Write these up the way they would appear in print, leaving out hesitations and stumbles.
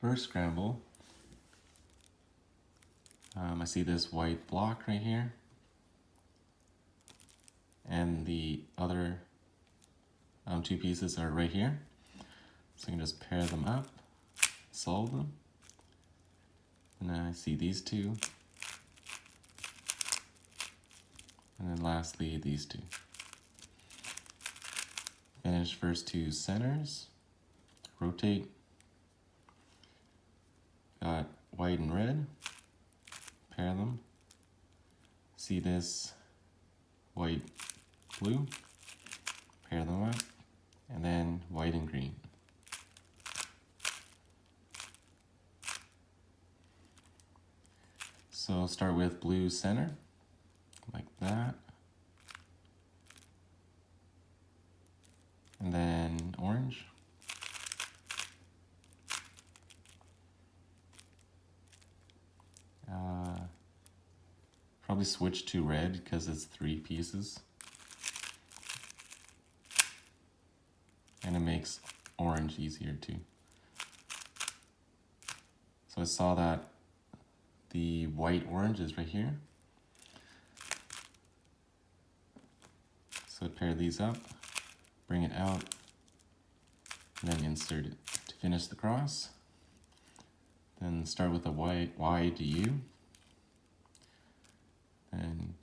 First scramble, I see this white block right here, and the other two pieces are right here. So I can just pair them up, solve them. And then I see these two. And then lastly, these two. Finish first two centers, rotate. Got white and red, pair them. See this white, blue, pair them up, and then white and green. So start with blue center, like that. And then orange. Probably switch to red because it's 3 pieces. And it makes orange easier too. So I saw that the white orange is right here. So pair these up, bring it out, and then insert it. To finish the cross, then start with a wide U, then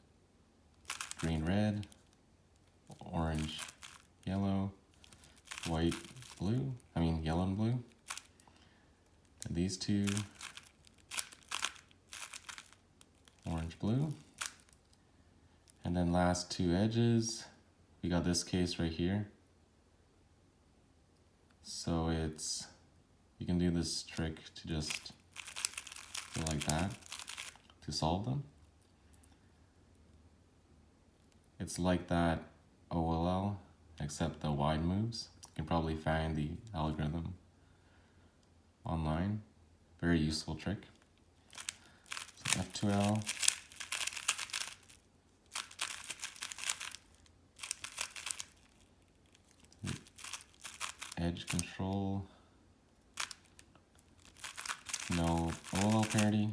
green, red, orange, yellow, white, blue, yellow and blue. And these two, orange, blue. And then last 2 edges, we got this case right here. So you can do this trick to just go like that to solve them. It's like that OLL, except the wide moves. You can probably find the algorithm online. Very useful trick. So F2L. Edge control. No OLL parity.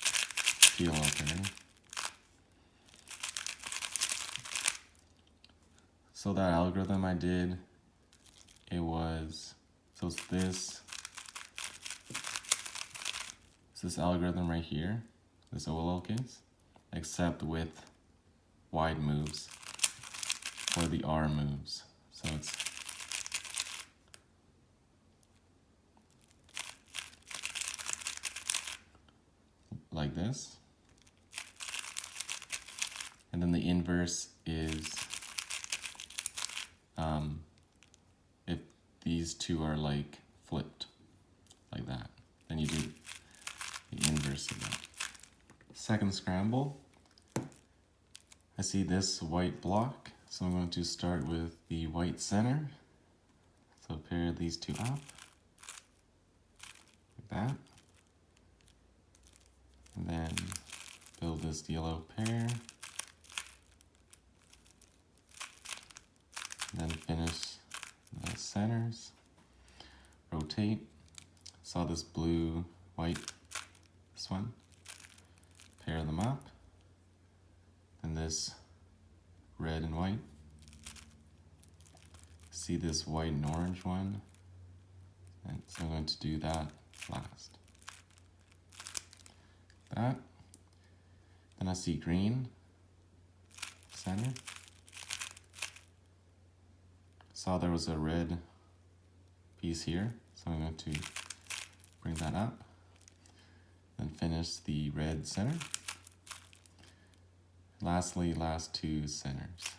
PLL parity. So that algorithm I did, it's this algorithm right here, this OLL case, except with wide moves for the R moves. So it's like this. And then the inverse is if these two are like flipped, like that, then you do the inverse of that. Second scramble, I see this white block, so I'm going to start with the white center. So pair these two up, like that. And then build this yellow pair. And then finish the centers. Rotate. Saw this blue, white, this one. Pair them up. And this red and white. See this white and orange one. And so I'm going to do that last. That. Then I see green, center. Saw there was a red piece here, so I'm going to bring that up. Then finish the red center. Lastly, last 2 centers.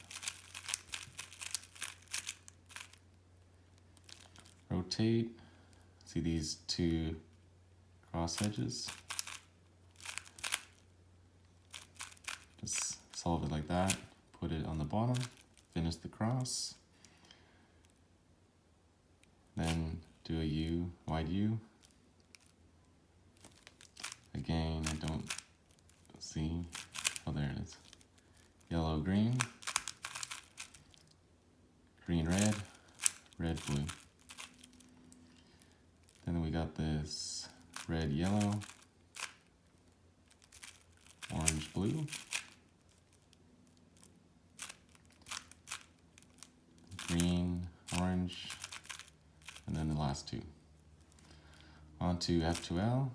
Rotate. See these 2 cross edges. Just solve it like that. Put it on the bottom. Finish the cross. Then do a U, wide U. Again, I don't see. Oh, there it is. Yellow, green, green, red, red, blue. we got this red, yellow, orange, blue, green, orange, and then the last two. On to F2L.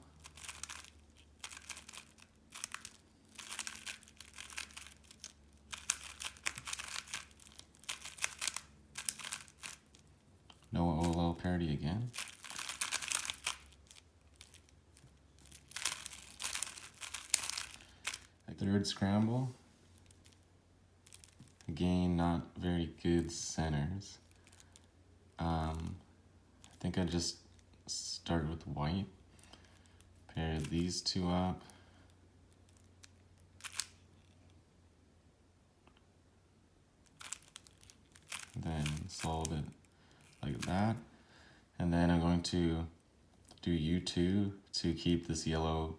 No OLL parity again. Third scramble. Again, not very good centers. I think I just start with white. Pair these two up. Then solve it like that. And then I'm going to do U2 to keep this yellow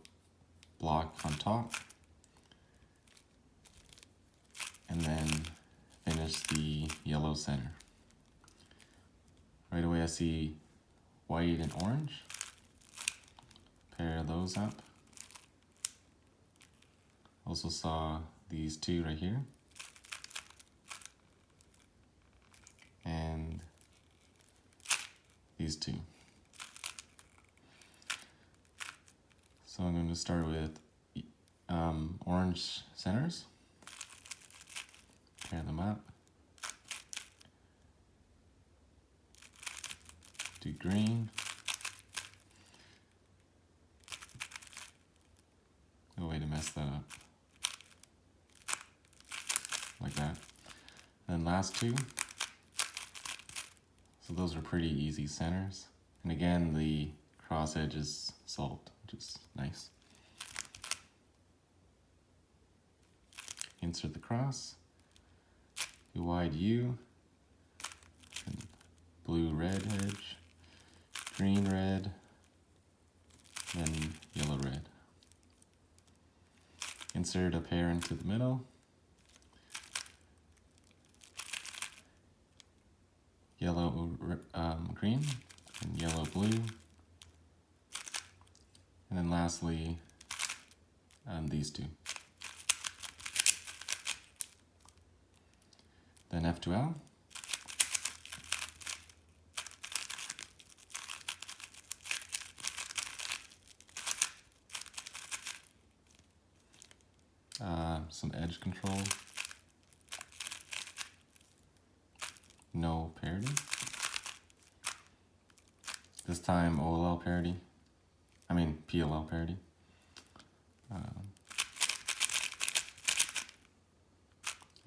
block on top. And then finish the yellow center. Right away I see white and orange. Pair those up. Also saw these two right here. And these two. So I'm going to start with orange centers. Pair them up. Do green. No way to mess that up. Like that. And last two. So those are pretty easy centers. And again, the cross edge is solved, which is nice. Insert the cross. Do wide U. And blue, red edge. Green, red. Then yellow, red. Insert a pair into the middle. Yellow, green, and yellow, blue. And then lastly, these two. Then F2L. Some edge control. No parity. This time OLL parity. I mean PLL parity.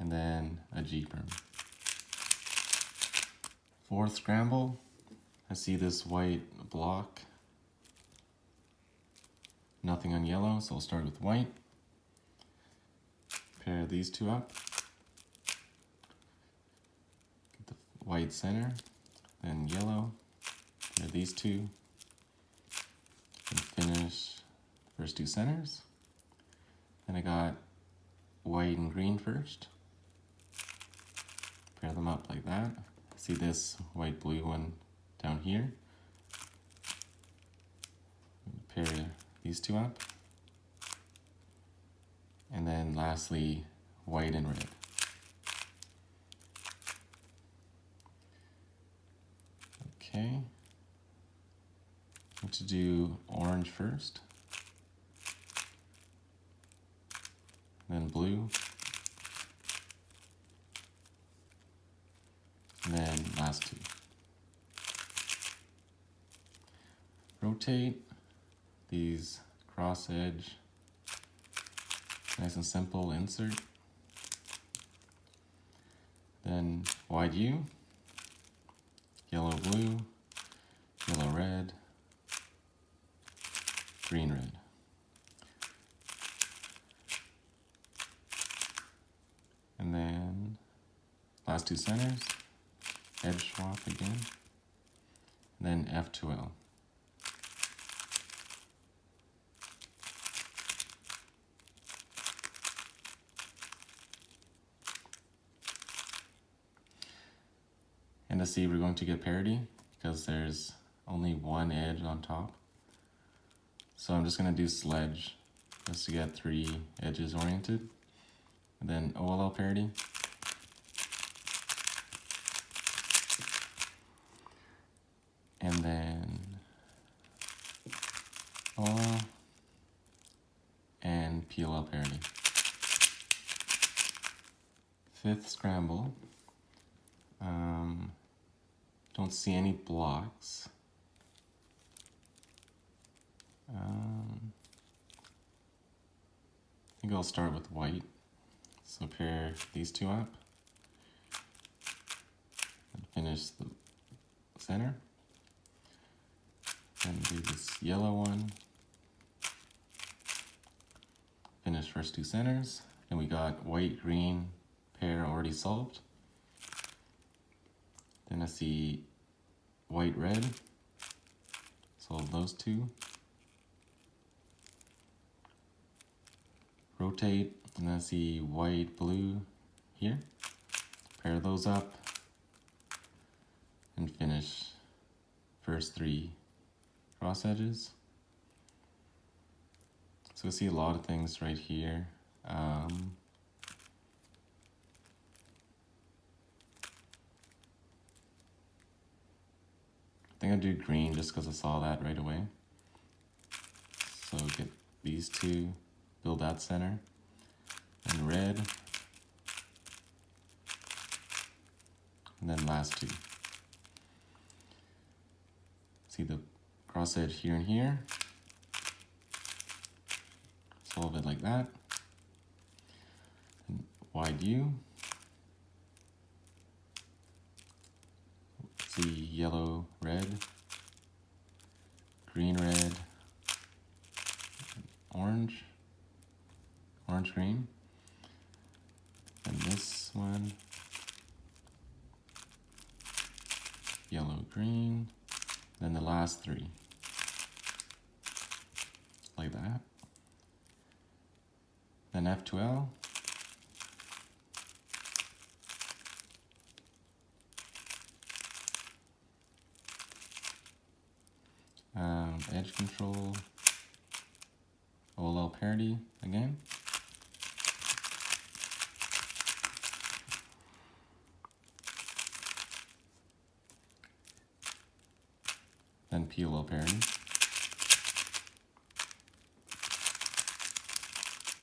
And then a G-perm. Fourth scramble. I see this white block. Nothing on yellow, so I'll start with white. Pair these two up. Get the white center, then yellow. Pair these two. And finish the first two centers. Then I got white and green first. Pair them up like that. See this white blue one down here. Pair these two up. And then lastly, white and red. Okay. I'm going to do orange first. Then blue. And then last two. Rotate these cross edge. Nice and simple insert. Then wide U, yellow blue, yellow red, green red. And then last two centers, edge swap again, and then F2L. And to see we're going to get parity because there's only one edge on top. So I'm just gonna do sledge just to get 3 edges oriented. And then OLL parity. And then OLL and PLL parity. 5th scramble. Don't see any blocks. I think I'll start with white. So pair these 2 up and finish the center. And do this yellow one. Finish first 2 centers. Then we got white, green pair already solved. Then I see white, red. Solve those 2. Rotate, and I see white, blue here. Pair those up and finish first 3 cross edges. So we see a lot of things right here. I think I'll do green just because I saw that right away. So get these 2, build that center, and red, and then last 2. See the cross edge here and here. Solve it like that. And wide U. See yellow, red, green, red, orange, orange, green. And this one, yellow, green. Then the last 3, like that. Then F2L. Edge control, OLL parity again. Then PLL parity.